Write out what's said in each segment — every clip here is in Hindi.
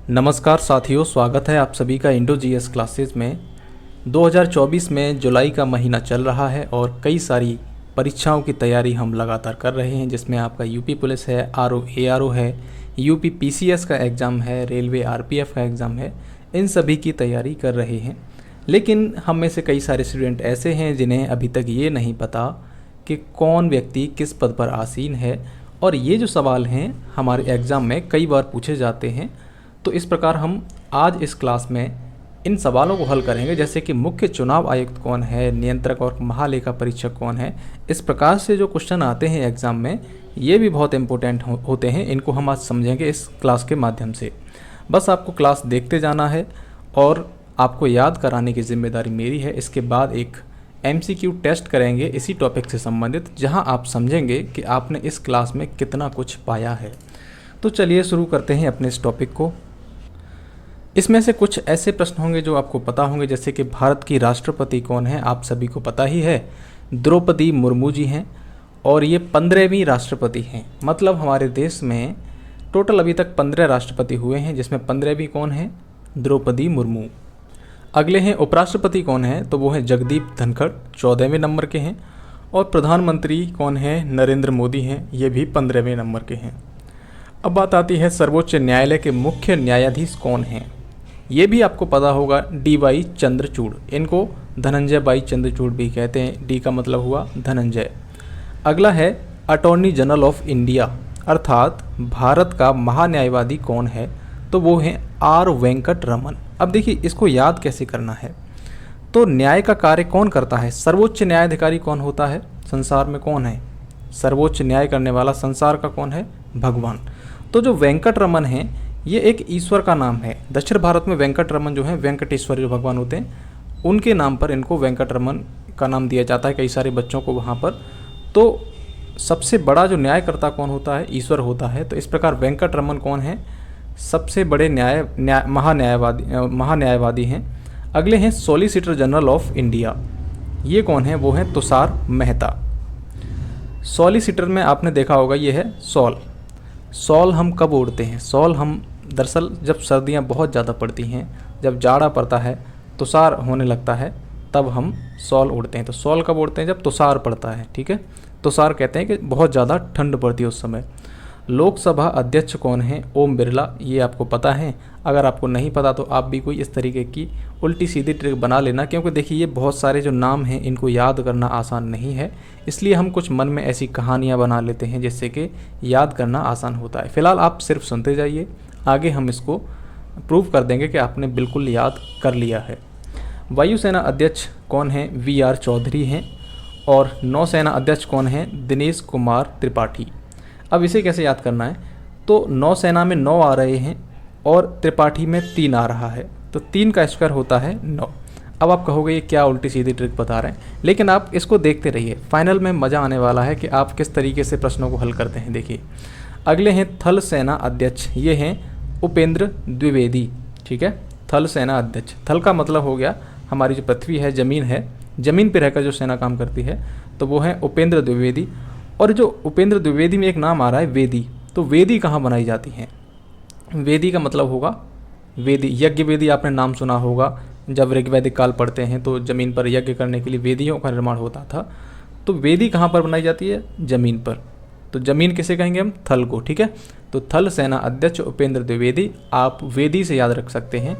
नमस्कार साथियों, स्वागत है आप सभी का इंडो जीएस क्लासेस में। 2024 में जुलाई का महीना चल रहा है और कई सारी परीक्षाओं की तैयारी हम लगातार कर रहे हैं, जिसमें आपका यूपी पुलिस है, आरओ एआरओ है, यूपी पीसीएस का एग्ज़ाम है, रेलवे आरपीएफ का एग्ज़ाम है। इन सभी की तैयारी कर रहे हैं। लेकिन हम में से कई सारे स्टूडेंट ऐसे हैं जिन्हें अभी तक ये नहीं पता कि कौन व्यक्ति किस पद पर आसीन है, और ये जो सवाल हैं हमारे एग्ज़ाम में कई बार पूछे जाते हैं। तो इस प्रकार हम आज इस क्लास में इन सवालों को हल करेंगे, जैसे कि मुख्य चुनाव आयुक्त कौन है, नियंत्रक और महालेखा परीक्षक कौन है। इस प्रकार से जो क्वेश्चन आते हैं एग्ज़ाम में, ये भी बहुत इंपॉर्टेंट होते हैं। इनको हम आज समझेंगे इस क्लास के माध्यम से। बस आपको क्लास देखते जाना है और आपको याद कराने की जिम्मेदारी मेरी है। इसके बाद एक MCQ टेस्ट करेंगे इसी टॉपिक से संबंधित, जहां आप समझेंगे कि आपने इस क्लास में कितना कुछ पाया है। तो चलिए शुरू करते हैं अपने इस टॉपिक को। इसमें से कुछ ऐसे प्रश्न होंगे जो आपको पता होंगे, जैसे कि भारत की राष्ट्रपति कौन है। आप सभी को पता ही है, द्रौपदी मुर्मू जी हैं, और ये 15वीं राष्ट्रपति हैं। मतलब हमारे देश में टोटल अभी तक 15 राष्ट्रपति हुए हैं, जिसमें 15वीं कौन है, द्रौपदी मुर्मू। अगले हैं उपराष्ट्रपति कौन है, तो वो हैं जगदीप धनखड़, 14वें नंबर के हैं। और प्रधानमंत्री कौन है, नरेंद्र मोदी हैं, ये भी 15वें नंबर के हैं। अब बात आती है सर्वोच्च न्यायालय के मुख्य न्यायाधीश कौन हैं। ये भी आपको पता होगा, DY चंद्रचूड़। इनको धनंजय भाई चंद्रचूड़ भी कहते हैं। डी का मतलब हुआ धनंजय। अगला है अटॉर्नी जनरल ऑफ इंडिया, अर्थात भारत का महान्यायवादी कौन है, तो वो हैं R वेंकट रमन। अब देखिए, इसको याद कैसे करना है। तो न्याय का कार्य कौन करता है, सर्वोच्च न्यायाधिकारी कौन होता है, संसार में कौन है सर्वोच्च न्याय करने वाला, संसार का कौन है, भगवान। तो जो वेंकट रमन हैं, ये एक ईश्वर का नाम है। दक्षिण भारत में वेंकट रमन जो है, वेंकटेश्वर जो भगवान होते हैं, उनके नाम पर इनको वेंकट रमन का नाम दिया जाता है कई सारे बच्चों को वहाँ पर। तो सबसे बड़ा जो न्यायकर्ता कौन होता है, ईश्वर होता है। तो इस प्रकार वेंकट रमन कौन है, सबसे बड़े महान्यायवादी हैं। अगले हैं सॉलिसिटर जनरल ऑफ इंडिया। ये कौन है, वो हैं तुषार मेहता। सॉलिसिटर में आपने देखा होगा, ये है शॉल हम कब ओढ़ते हैं, शॉल हम दरअसल जब सर्दियाँ बहुत ज़्यादा पड़ती हैं, जब जाड़ा पड़ता है, तुषार होने लगता है, तब हम शॉल ओढ़ते हैं। तो शॉल कब ओढ़ते हैं, जब तुषार पड़ता है। ठीक है, तुषार कहते हैं कि बहुत ज़्यादा ठंड पड़ती है उस समय। लोकसभा अध्यक्ष कौन है, ओम बिरला। ये आपको पता है। अगर आपको नहीं पता तो आप भी कोई इस तरीके की उल्टी सीधी ट्रिक बना लेना, क्योंकि देखिए ये बहुत सारे जो नाम हैं इनको याद करना आसान नहीं है। इसलिए हम कुछ मन में ऐसी कहानियाँ बना लेते हैं जिससे कि याद करना आसान होता है। फिलहाल आप सिर्फ सुनते जाइए, आगे हम इसको प्रूव कर देंगे कि आपने बिल्कुल याद कर लिया है। वायुसेना अध्यक्ष कौन है, VR चौधरी हैं। और नौसेना अध्यक्ष कौन है, दिनेश कुमार त्रिपाठी। अब इसे कैसे याद करना है, तो नौसेना में 9 आ रहे हैं और त्रिपाठी में 3 आ रहा है, तो 3 का स्क्वायर होता है 9। अब आप कहोगे ये क्या उल्टी सीधी ट्रिक बता रहे हैं, लेकिन आप इसको देखते रहिए, फाइनल में मज़ा आने वाला है कि आप किस तरीके से प्रश्नों को हल करते हैं। देखिए, अगले हैं थल सेना अध्यक्ष। ये हैं उपेंद्र द्विवेदी। ठीक है, थल सेना अध्यक्ष। थल का मतलब हो गया हमारी जो पृथ्वी है, ज़मीन है, ज़मीन पर रहकर जो सेना काम करती है, तो वो हैं उपेंद्र द्विवेदी। और जो उपेंद्र द्विवेदी में एक नाम आ रहा है वेदी। तो वेदी कहाँ बनाई जाती हैं, वेदी का मतलब होगा वेदी, यज्ञ वेदी आपने नाम सुना होगा। जब ऋग्वैदिक काल पढ़ते हैं तो ज़मीन पर यज्ञ करने के लिए वेदियों का निर्माण होता था। तो वेदी कहाँ पर बनाई जाती है, ज़मीन पर। तो ज़मीन किसे कहेंगे हम, थल को। ठीक है, तो थल सेना अध्यक्ष उपेंद्र द्विवेदी, आप वेदी से याद रख सकते हैं।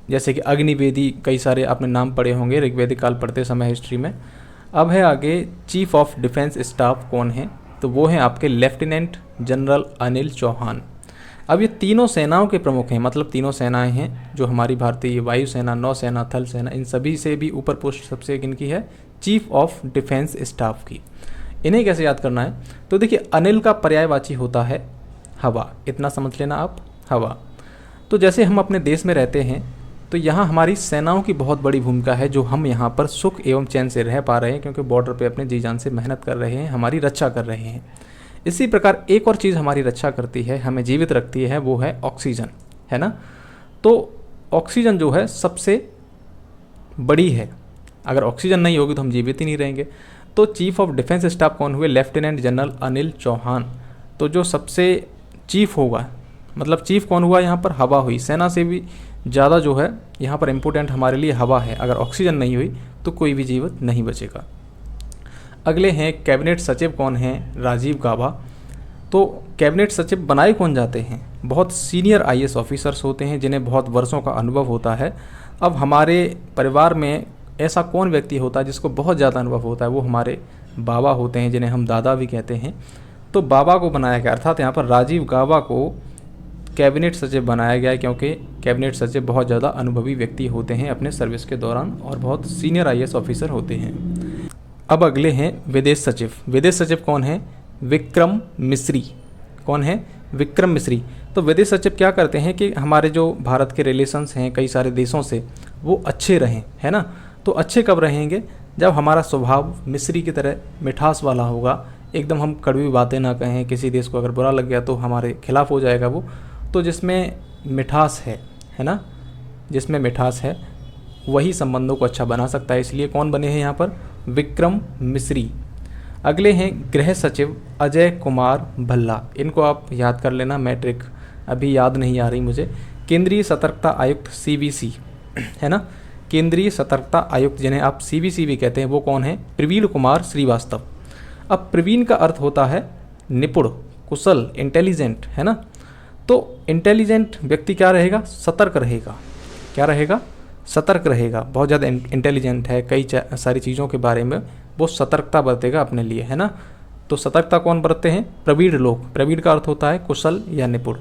जैसे कि अग्निवेदी, कई सारे आपने नाम पढ़े होंगे ऋग्वैदिक काल पढ़ते समय हिस्ट्री में। अब है आगे चीफ ऑफ डिफेंस स्टाफ कौन है, तो वो हैं आपके लेफ्टिनेंट जनरल अनिल चौहान। अब ये तीनों सेनाओं के प्रमुख हैं, मतलब तीनों सेनाएं हैं जो हमारी भारतीय वायुसेना, नौसेना, थल सेना, इन सभी से भी ऊपर पोस्ट सबसे किनकी है, चीफ ऑफ डिफेंस स्टाफ की। इन्हें कैसे याद करना है, तो देखिए अनिल का पर्यायवाची होता है हवा, इतना समझ लेना आप, हवा। तो जैसे हम अपने देश में रहते हैं तो यहाँ हमारी सेनाओं की बहुत बड़ी भूमिका है, जो हम यहाँ पर सुख एवं चैन से रह पा रहे हैं, क्योंकि बॉर्डर पे अपने जी जान से मेहनत कर रहे हैं, हमारी रक्षा कर रहे हैं। इसी प्रकार एक और चीज़ हमारी रक्षा करती है, हमें जीवित रखती है, वो है ऑक्सीजन, है ना। तो ऑक्सीजन जो है सबसे बड़ी है, अगर ऑक्सीजन नहीं होगी तो हम जीवित ही नहीं रहेंगे। तो चीफ ऑफ डिफेंस स्टाफ कौन हुए, लेफ्टिनेंट जनरल अनिल चौहान। तो जो सबसे चीफ होगा मतलब चीफ कौन हुआ यहाँ पर, हवा हुई। सेना से भी ज़्यादा जो है यहाँ पर इम्पोर्टेंट हमारे लिए हवा है। अगर ऑक्सीजन नहीं हुई तो कोई भी जीवित नहीं बचेगा। अगले हैं कैबिनेट सचिव कौन हैं, राजीव गाबा। तो कैबिनेट सचिव बनाए कौन जाते हैं, बहुत सीनियर आईएएस ऑफिसर्स होते हैं जिन्हें बहुत वर्षों का अनुभव होता है। अब हमारे परिवार में ऐसा कौन व्यक्ति होता है जिसको बहुत ज़्यादा अनुभव होता है, वो हमारे बाबा होते हैं, जिन्हें हम दादा भी कहते हैं। तो बाबा को बनाया गया, अर्थात यहाँ पर राजीव गाबा को कैबिनेट सचिव बनाया गया है, क्योंकि कैबिनेट सचिव बहुत ज़्यादा अनुभवी व्यक्ति होते हैं अपने सर्विस के दौरान और बहुत सीनियर आईएएस ऑफिसर होते हैं। अब अगले हैं विदेश सचिव। विदेश सचिव कौन है, विक्रम मिस्री। कौन है, विक्रम मिस्री। तो विदेश सचिव क्या करते हैं कि हमारे जो भारत के रिलेशंस हैं कई सारे देशों से, वो अच्छे रहें, है ना। तो अच्छे कब रहेंगे, जब हमारा स्वभाव मिस्री की तरह मिठास वाला होगा, एकदम हम कड़वी बातें ना कहें, किसी देश को अगर बुरा लग गया तो हमारे खिलाफ हो जाएगा वो। तो जिसमें मिठास है ना, जिसमें मिठास है वही संबंधों को अच्छा बना सकता है। इसलिए कौन बने हैं यहाँ पर, विक्रम मिस्री। अगले हैं गृह सचिव अजय कुमार भल्ला। इनको आप याद कर लेना, मैट्रिक अभी याद नहीं आ रही मुझे। केंद्रीय सतर्कता आयुक्त सीबीसी, है ना, केंद्रीय सतर्कता आयुक्त जिन्हें आप सीबीसी भी कहते हैं, वो कौन है, प्रवीण कुमार श्रीवास्तव। अब प्रवीण का अर्थ होता है निपुण, कुशल, इंटेलिजेंट, है ना। तो इंटेलिजेंट व्यक्ति क्या रहेगा, सतर्क रहेगा। क्या रहेगा, सतर्क रहेगा, बहुत ज़्यादा इंटेलिजेंट है, कई सारी चीज़ों के बारे में वो सतर्कता बरतेगा अपने लिए, है ना। तो सतर्कता कौन बरतते हैं, प्रवीण लोग। प्रवीण का अर्थ होता है कुशल या निपुण।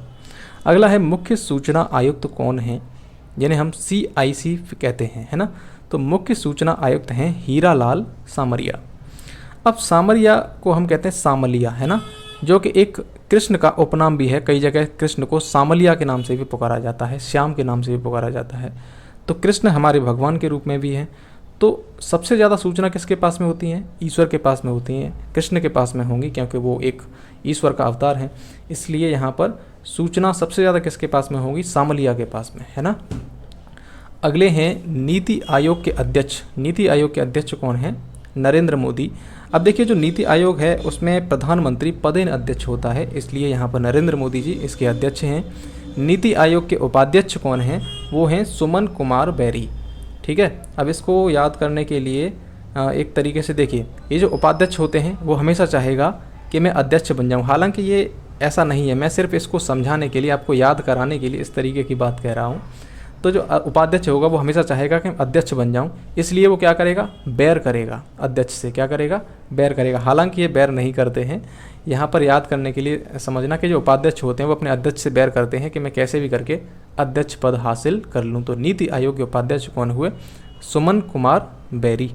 अगला है मुख्य सूचना आयुक्त कौन है, जिन्हें हम CIC कहते हैं, है ना। तो मुख्य सूचना आयुक्त हैं हीरालाल सामरिया। अब सामरिया को हम कहते हैं सामलिया, है ना, जो कि एक कृष्ण का उपनाम भी है। कई जगह कृष्ण को सामलिया के नाम से भी पुकारा जाता है, श्याम के नाम से भी पुकारा जाता है। तो कृष्ण हमारे भगवान के रूप में भी हैं। तो सबसे ज़्यादा सूचना किसके पास में होती हैं, ईश्वर के पास में होती हैं, कृष्ण के पास में होंगी, क्योंकि वो एक ईश्वर का अवतार है। इसलिए यहाँ पर सूचना सबसे ज़्यादा किसके पास में होगी, सामलिया के पास में, है ना। अगले हैं नीति आयोग के अध्यक्ष। नीति आयोग के अध्यक्ष कौन हैं, नरेंद्र मोदी। अब देखिए जो नीति आयोग है उसमें प्रधानमंत्री पदेन अध्यक्ष होता है, इसलिए यहाँ पर नरेंद्र मोदी जी इसके अध्यक्ष हैं। नीति आयोग के उपाध्यक्ष कौन हैं, वो हैं सुमन कुमार बैरी। ठीक है, अब इसको याद करने के लिए एक तरीके से देखिए, ये जो उपाध्यक्ष होते हैं वो हमेशा चाहेगा कि मैं अध्यक्ष बन जाऊं। हालांकि ये ऐसा नहीं है, मैं सिर्फ इसको समझाने के लिए, आपको याद कराने के लिए इस तरीके की बात कह रहा हूँ। तो जो उपाध्यक्ष होगा वो हमेशा चाहेगा कि मैं अध्यक्ष बन जाऊं, इसलिए वो क्या करेगा, बैर करेगा अध्यक्ष से। क्या करेगा, बैर करेगा। हालांकि ये बैर नहीं करते हैं, यहाँ पर याद करने के लिए समझना कि जो उपाध्यक्ष होते हैं वो अपने अध्यक्ष से बैर करते हैं कि मैं कैसे भी करके अध्यक्ष पद हासिल कर लूँ। तो नीति आयोग के उपाध्यक्ष कौन हुए, सुमन कुमार बैरी।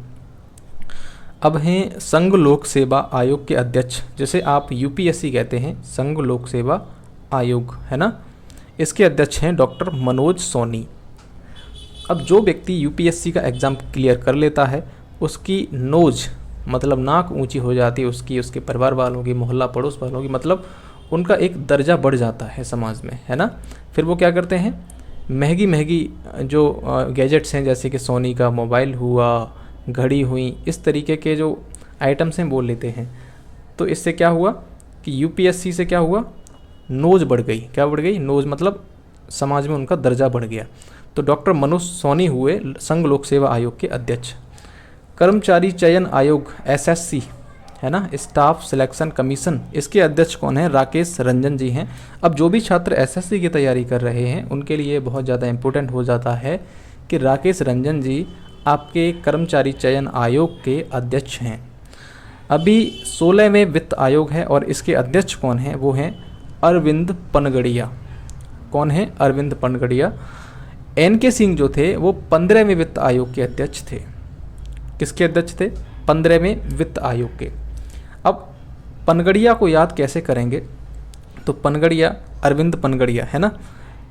अब हैं संघ लोक सेवा आयोग के अध्यक्ष, जिसे आप UPSC कहते हैं, संघ लोक सेवा आयोग, है ना। इसके अध्यक्ष हैं डॉक्टर मनोज सोनी। अब जो व्यक्ति UPSC का एग्ज़ाम क्लियर कर लेता है उसकी नोज मतलब नाक ऊंची हो जाती है, उसके परिवार वालों की, मोहल्ला पड़ोस वालों की, मतलब उनका एक दर्जा बढ़ जाता है समाज में, है ना। फिर वो क्या करते हैं, महंगी महंगी जो गैजेट्स हैं, जैसे कि सोनी का मोबाइल हुआ, घड़ी हुई, इस तरीके के जो आइटम्स हैं वो लेते हैं। तो इससे क्या हुआ कि UPSC से क्या हुआ, नोज बढ़ गई। क्या बढ़ गई, नोज मतलब समाज में उनका दर्जा बढ़ गया। तो डॉक्टर मनोज सोनी हुए संघ लोक सेवा आयोग के अध्यक्ष। कर्मचारी चयन आयोग SSC, है ना, स्टाफ सिलेक्शन कमीशन, इसके अध्यक्ष कौन है, राकेश रंजन जी हैं। अब जो भी छात्र SSC की तैयारी कर रहे हैं उनके लिए बहुत ज़्यादा इम्पोर्टेंट हो जाता है कि राकेश रंजन जी आपके कर्मचारी चयन आयोग के अध्यक्ष हैं। अभी 16वें वित्त आयोग है और इसके अध्यक्ष कौन हैं, वो हैं अरविंद पनगड़िया। कौन है, अरविंद पनगड़िया। NK सिंह जो थे वो 15वें वित्त आयोग के अध्यक्ष थे। किसके अध्यक्ष थे, 15वें वित्त आयोग के। अब पनगड़िया को याद कैसे करेंगे, तो पनगड़िया, अरविंद पनगड़िया, है ना।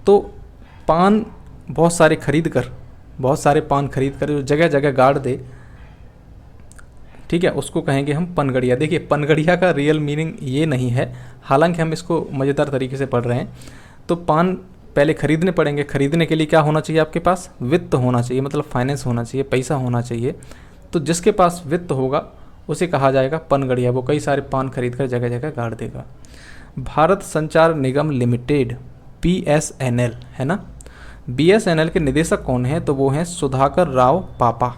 तो पान बहुत सारे खरीद कर जो जगह जगह गाड़ दे, ठीक है, उसको कहेंगे हम पनगड़िया। देखिए पनगड़िया का रियल मीनिंग ये नहीं है, हालांकि हम इसको मज़ेदार तरीके से पढ़ रहे हैं। तो पान पहले खरीदने पड़ेंगे, खरीदने के लिए क्या होना चाहिए, आपके पास वित्त होना चाहिए, मतलब फाइनेंस होना चाहिए, पैसा होना चाहिए। तो जिसके पास वित्त होगा उसे कहा जाएगा पनगड़िया। वो कई सारे पान खरीद कर जगह जगह गाड़ देगा। भारत संचार निगम लिमिटेड, BSNL, है ना। BSNL के निदेशक कौन है, तो वो हैं सुधाकर राव पापा।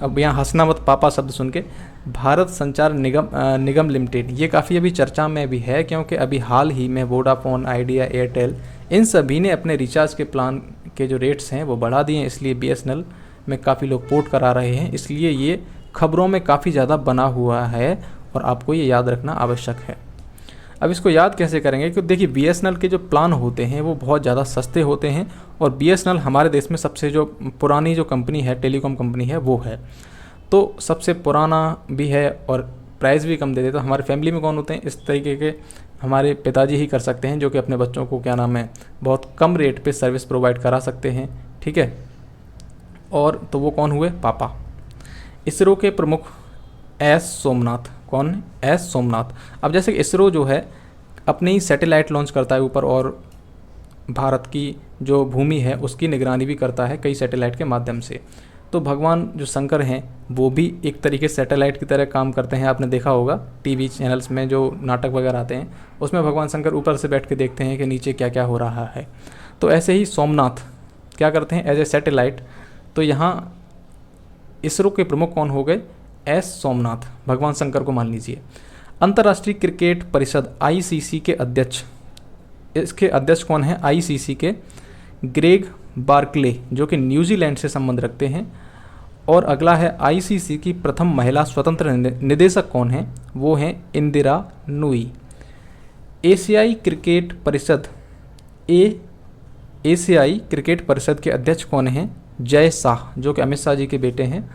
अब यहाँ हंसना मत पापा शब्द सुन के। भारत संचार निगम लिमिटेड, ये काफ़ी अभी चर्चा में भी है, क्योंकि अभी हाल ही में वोडाफोन, आइडिया, एयरटेल, इन सभी ने अपने रिचार्ज के प्लान के जो रेट्स हैं वो बढ़ा दिए हैं, इसलिए BSNL में काफ़ी लोग पोर्ट करा रहे हैं, इसलिए ये खबरों में काफ़ी ज़्यादा बना हुआ है और आपको ये याद रखना आवश्यक है। अब इसको याद कैसे करेंगे, क्योंकि देखिए BSNL के जो प्लान होते हैं वो बहुत ज़्यादा सस्ते होते हैं, और BSNL हमारे देश में सबसे जो पुरानी जो कंपनी है, टेलीकॉम कंपनी है, वो है, तो सबसे पुराना भी है और प्राइस भी कम दे देता। हमारी फैमिली में कौन होते हैं, इस तरीके के हमारे पिताजी ही कर सकते हैं, जो कि अपने बच्चों को क्या नाम है बहुत कम रेट पे सर्विस प्रोवाइड करा सकते हैं, ठीक है। और तो वो कौन हुए, पापा। इसरो के प्रमुख एस सोमनाथ, कौन है, एस सोमनाथ। अब जैसे इसरो जो है अपनी सैटेलाइट लॉन्च करता है ऊपर, और भारत की जो भूमि है उसकी निगरानी भी करता है कई सैटेलाइट के माध्यम से, तो भगवान जो शंकर हैं वो भी एक तरीके से सैटेलाइट की तरह काम करते हैं। आपने देखा होगा टीवी चैनल्स में जो नाटक वगैरह आते हैं उसमें भगवान शंकर ऊपर से बैठ के देखते हैं कि नीचे क्या क्या हो रहा है, तो ऐसे ही सोमनाथ क्या करते हैं एज ए सैटेलाइट। तो यहाँ इसरो के प्रमुख कौन हो गए, एस सोमनाथ, भगवान शंकर को मान लीजिए। अंतर्राष्ट्रीय क्रिकेट परिषद ICC के अध्यक्ष, इसके अध्यक्ष कौन है, ICC के ग्रेग बार्कले, जो कि न्यूजीलैंड से संबंध रखते हैं। और अगला है ICC की प्रथम महिला स्वतंत्र निदेशक कौन है, वो हैं इंदिरा नूई। एशियाई क्रिकेट परिषद एशियाई क्रिकेट परिषद के अध्यक्ष कौन हैं, जय शाह, जो कि अमित शाह जी के बेटे हैं।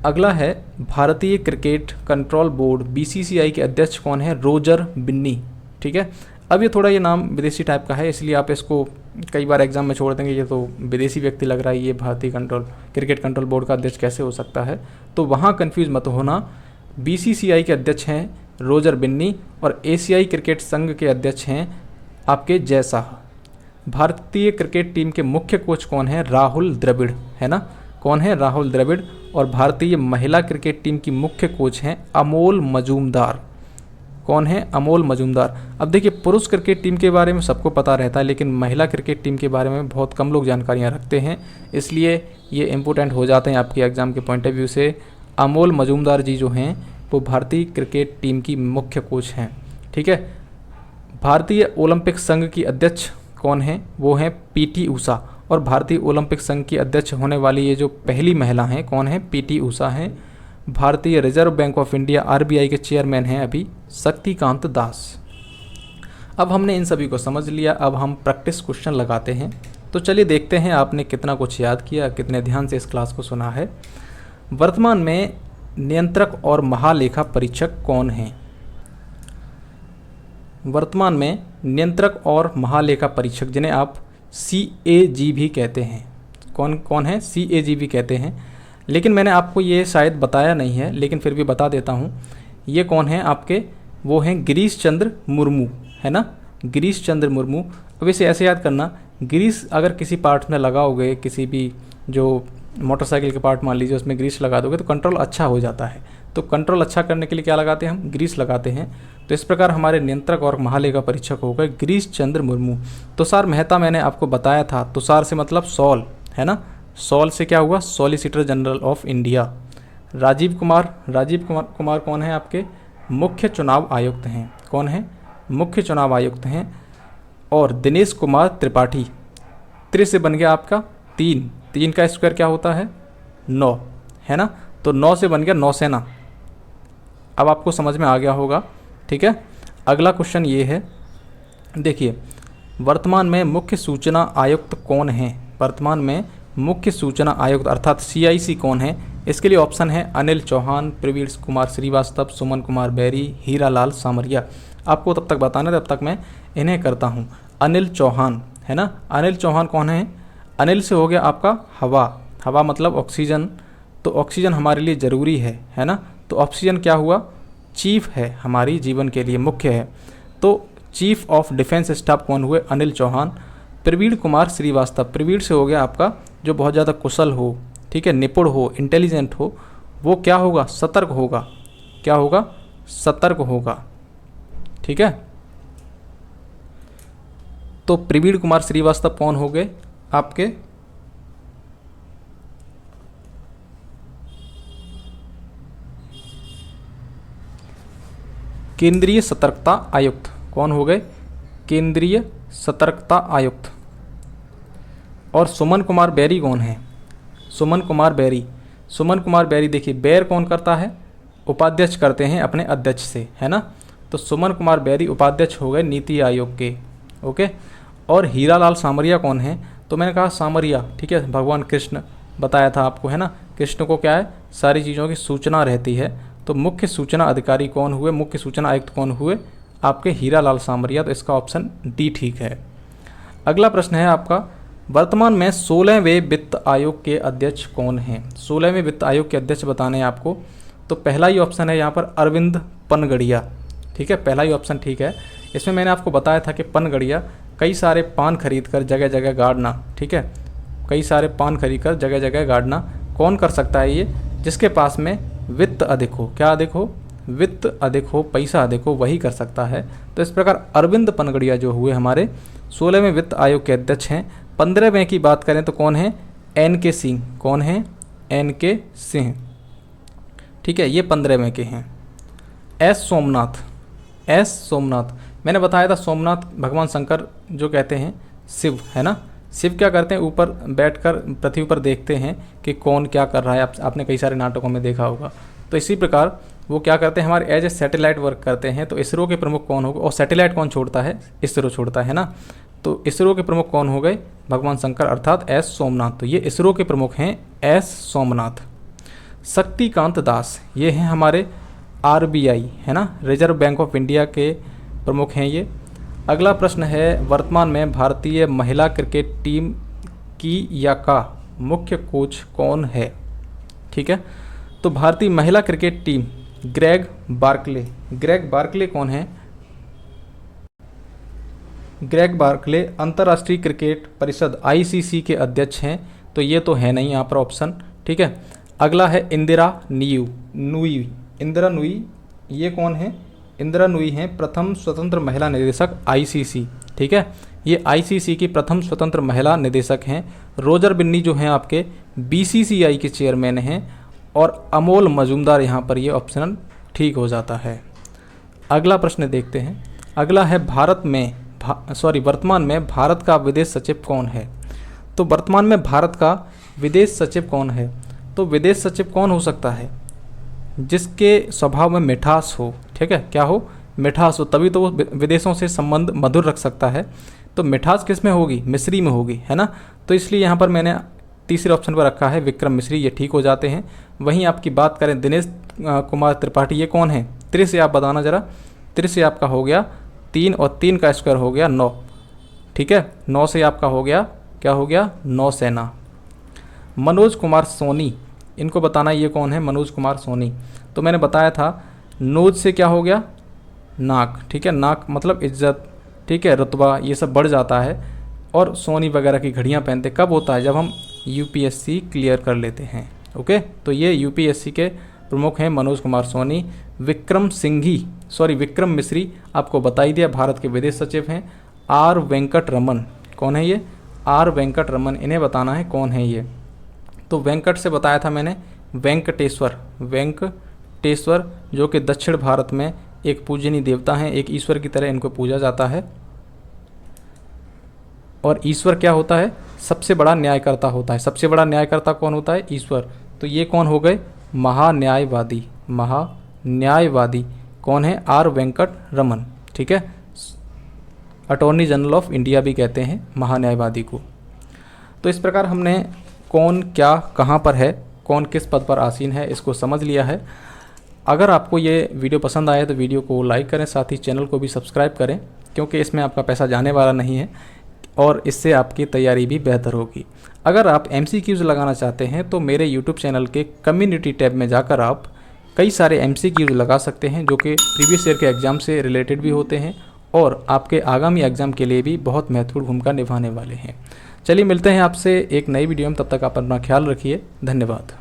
अगला है भारतीय क्रिकेट कंट्रोल बोर्ड BCCI के अध्यक्ष कौन है, रोजर बिन्नी, ठीक है। अब ये थोड़ा ये नाम विदेशी टाइप का है, इसलिए आप इसको कई बार एग्जाम में छोड़ देंगे, ये तो विदेशी व्यक्ति लग रहा है, ये भारतीय क्रिकेट कंट्रोल बोर्ड का अध्यक्ष कैसे हो सकता है, तो वहाँ कन्फ्यूज मत होना। BCCI के अध्यक्ष हैं रोजर बिन्नी और एशियाई क्रिकेट संघ के अध्यक्ष हैं आपके जय शाह। भारतीय क्रिकेट टीम के मुख्य कोच कौन है, राहुल द्रविड़, है ना, कौन है, राहुल द्रविड़। और भारतीय महिला क्रिकेट टीम की मुख्य कोच हैं अमोल मजूमदार, कौन है, अमोल मजूमदार। अब देखिए पुरुष क्रिकेट टीम के बारे में सबको पता रहता है, लेकिन महिला क्रिकेट टीम के बारे में बहुत कम लोग जानकारियाँ रखते हैं, इसलिए ये इम्पोर्टेंट हो जाते हैं आपके एग्ज़ाम के पॉइंट ऑफ व्यू से। अमोल मजूमदार जी जो हैं वो भारतीय क्रिकेट टीम की मुख्य कोच हैं, ठीक है। भारतीय ओलंपिक संघ की अध्यक्ष कौन है, वो हैं PT ऊषा, और भारतीय ओलंपिक संघ की अध्यक्ष होने वाली ये जो पहली महिला हैं कौन है, PT ऊषा हैं। भारतीय reserve bank of India RBI के चेयरमैन हैं अभी शक्तिकांत दास। अब हमने इन सभी को समझ लिया, अब हम प्रैक्टिस क्वेश्चन लगाते हैं। तो चलिए देखते हैं आपने कितना कुछ याद किया, कितने ध्यान से इस क्लास को सुना है। वर्तमान में नियंत्रक और महालेखा परीक्षक कौन हैं, वर्तमान में नियंत्रक और महालेखा परीक्षक जिन्हें आप CAG भी कहते हैं, कौन कौन है, CAG भी कहते हैं। लेकिन मैंने आपको ये शायद बताया नहीं है, लेकिन फिर भी बता देता हूँ, ये कौन है आपके, वो हैं गिरीश चंद्र मुर्मू, है ना, गिरीश चंद्र मुर्मू। अब इसे ऐसे याद करना, गिरीश अगर किसी पार्ट में लगाओगे, किसी भी जो मोटरसाइकिल के पार्ट मान लीजिए उसमें ग्रीस लगा दोगे तो कंट्रोल अच्छा हो जाता है। तो कंट्रोल अच्छा करने के लिए क्या लगाते हैं हम, ग्रीस लगाते हैं। तो इस प्रकार हमारे नियंत्रक और महालेखा परीक्षक हो गए गिरीश चंद्र मुर्मू। तुषार मेहता मैंने आपको बताया था, तुषार से मतलब सॉल, है ना, सॉल से क्या हुआ, solicitor general of India. Rajiv Kumar कौन है आपके, मुख्य चुनाव आयुक्त हैं, कौन है, मुख्य चुनाव आयुक्त हैं। और दिनेश कुमार त्रिपाठी, त्रि से बन गया आपका 3, 3 का स्क्वायर क्या होता है 9, है ना, तो 9 से बन गया नौसेना। अब आपको समझ में आ गया होगा, ठीक है। अगला क्वेश्चन ये है, देखिए वर्तमान में मुख्य सूचना आयुक्त कौन है, वर्तमान में मुख्य सूचना आयुक्त अर्थात CIC कौन है। इसके लिए ऑप्शन है अनिल चौहान, प्रवीण कुमार श्रीवास्तव, सुमन कुमार बैरी, हीरालाल सामरिया। आपको तब तक बताना, तब तक मैं इन्हें करता हूँ। अनिल चौहान, है ना, अनिल चौहान कौन है, अनिल से हो गया आपका हवा, हवा मतलब ऑक्सीजन, तो ऑक्सीजन हमारे लिए ज़रूरी है ना, तो ऑक्सीजन क्या हुआ, चीफ है, हमारी जीवन के लिए मुख्य है। तो चीफ ऑफ डिफेंस स्टाफ कौन हुए, अनिल चौहान। प्रवीण कुमार श्रीवास्तव, प्रवीण से हो गया आपका जो बहुत ज़्यादा कुशल हो, ठीक है, निपुण हो, इंटेलिजेंट हो, वो क्या होगा, सतर्क होगा, क्या होगा, सतर्क होगा, ठीक है। तो प्रवीण कुमार श्रीवास्तव कौन हो गए आपके केंद्रीय सतर्कता आयुक्त, कौन हो गए केंद्रीय सतर्कता आयुक्त। और सुमन कुमार बैरी कौन है, सुमन कुमार बैरी, सुमन कुमार बैरी देखिए बैर कौन करता है, उपाध्यक्ष करते हैं अपने अध्यक्ष से, है ना। तो सुमन कुमार बैरी उपाध्यक्ष हो गए नीति आयोग के। ओके। और हीरालाल सामरिया कौन है, तो मैंने कहा सामरिया, ठीक है, भगवान कृष्ण बताया था आपको, है ना। कृष्ण को क्या है, सारी चीज़ों की सूचना रहती है। तो मुख्य सूचना अधिकारी कौन हुए, मुख्य सूचना आयुक्त कौन हुए आपके हीरालाल सामरिया। तो इसका ऑप्शन डी ठीक है। अगला प्रश्न है आपका, वर्तमान में 16वें वित्त आयोग के अध्यक्ष कौन हैं। 16वें वित्त आयोग के अध्यक्ष बताने हैं आपको। तो पहला ही ऑप्शन है यहाँ पर अरविंद पनगड़िया, ठीक है, पहला ही ऑप्शन ठीक है। इसमें मैंने आपको बताया था कि पनगड़िया कई सारे पान खरीद कर जगह जगह गाड़ना, ठीक है, कई सारे पान खरीद कर जगह जगह गाड़ना कौन कर सकता है, ये जिसके पास में वित्त अधिक हो, क्या अधिक हो, वित्त अधिक हो, पैसा अधिक हो, वही कर सकता है। तो इस प्रकार अरविंद पनगड़िया जो हुए हमारे 16वें वित्त आयोग के अध्यक्ष हैं। 15वें की बात करें तो कौन है, एन.के. सिंह, कौन है, एन.के. सिंह, ठीक है, ये 15वें के हैं। एस सोमनाथ, एस सोमनाथ, मैंने बताया था सोमनाथ भगवान शंकर जो कहते हैं शिव, है ना। शिव क्या करते हैं, ऊपर बैठकर पृथ्वी पर देखते हैं कि कौन क्या कर रहा है, आपने कई सारे नाटकों में देखा होगा। तो इसी प्रकार वो क्या करते हैं, हमारे एज ए सैटेलाइट वर्क करते हैं। तो इसरो के प्रमुख कौन होगा, और सैटेलाइट कौन छोड़ता है, इसरो छोड़ता है ना। तो इसरो के प्रमुख कौन हो गए, भगवान शंकर अर्थात एस सोमनाथ। तो ये इसरो के प्रमुख हैं एस सोमनाथ। शक्तिकांत दास, ये हैं हमारे आरबीआई, है ना, रिजर्व बैंक ऑफ इंडिया के प्रमुख हैं ये। अगला प्रश्न है, वर्तमान में भारतीय महिला क्रिकेट टीम की या का मुख्य कोच कौन है, ठीक है। तो भारतीय महिला cricket team Greg Barclay, Greg Barclay कौन है, ग्रेग बार्कले अंतर्राष्ट्रीय क्रिकेट परिषद आईसीसी के अध्यक्ष हैं। तो ये तो है नहीं यहाँ पर ऑप्शन, ठीक है। अगला है इंदिरा नुई, इंदिरा नुई, ये कौन है, इंदिरा नुई हैं प्रथम स्वतंत्र महिला निदेशक आईसीसी, ठीक है, ये आईसीसी की प्रथम स्वतंत्र महिला निदेशक हैं। रोजर बिन्नी जो हैं आपके बीसीसीआई के चेयरमैन हैं। और अमोल मजूमदार, यहाँ पर ये ऑप्शनल ठीक हो जाता है। अगला प्रश्न देखते हैं। अगला है वर्तमान में भारत का विदेश सचिव कौन है। तो वर्तमान में भारत का विदेश सचिव कौन है, तो विदेश सचिव कौन हो सकता है, जिसके स्वभाव में मिठास हो, ठीक है, क्या हो, मिठास हो, तभी तो वो विदेशों से संबंध मधुर रख सकता है। तो मिठास किस में होगी, मिस्री में होगी, है ना। तो इसलिए यहाँ पर मैंने तीसरे ऑप्शन पर रखा है विक्रम मिश्री, ये ठीक हो जाते हैं। वहीं आपकी बात करें दिनेश कुमार त्रिपाठी, ये कौन है, त्रि से आप बताना जरा, त्रि से आपका हो गया 3 और 3 का स्क्वायर हो गया 9, ठीक है, 9 से आपका हो गया, क्या हो गया, नौसेना। मनोज कुमार सोनी, इनको बताना ये कौन है, मनोज कुमार सोनी। तो मैंने बताया था नोज से क्या हो गया, नाक, ठीक है, नाक मतलब इज्जत, ठीक है, रुतबा, ये सब बढ़ जाता है। और सोनी वगैरह की घड़ियां पहनते कब होता है, जब हम यूपीएससी क्लियर कर लेते हैं। ओके, तो ये यूपीएससी के प्रमुख हैं मनोज कुमार सोनी। विक्रम मिश्री आपको बता ही दिया, भारत के विदेश सचिव हैं। आर वेंकट रमन, कौन है ये, आर वेंकट रमन, इन्हें बताना है कौन है ये। तो वेंकट से बताया था मैंने, वेंकटेश्वर जो कि दक्षिण भारत में एक पूजनीय देवता हैं, एक ईश्वर की तरह इनको पूजा जाता है। और ईश्वर क्या होता है, सबसे बड़ा न्यायकर्ता होता है। सबसे बड़ा न्यायकर्ता कौन होता है, ईश्वर। तो ये कौन हो गए, महान्यायवादी कौन है, आर वेंकट रमन, ठीक है। अटॉर्नी जनरल ऑफ इंडिया भी कहते हैं महान्यायवादी को। तो इस प्रकार हमने कौन क्या कहाँ पर है, कौन किस पद पर आसीन है, इसको समझ लिया है। अगर आपको ये वीडियो पसंद आए तो वीडियो को लाइक करें, साथ ही चैनल को भी सब्सक्राइब करें, क्योंकि इसमें आपका पैसा जाने वाला नहीं है और इससे आपकी तैयारी भी बेहतर होगी। अगर आप MCQs लगाना चाहते हैं तो मेरे YouTube चैनल के कम्युनिटी टैब में जाकर आप कई सारे MCQs लगा सकते हैं, जो कि प्रीवियस ईयर के एग्ज़ाम से रिलेटेड भी होते हैं और आपके आगामी एग्ज़ाम के लिए भी बहुत महत्वपूर्ण भूमिका निभाने वाले हैं। चलिए मिलते हैं आपसे एक नई वीडियो में, तब तक आप अपना ख्याल रखिए, धन्यवाद।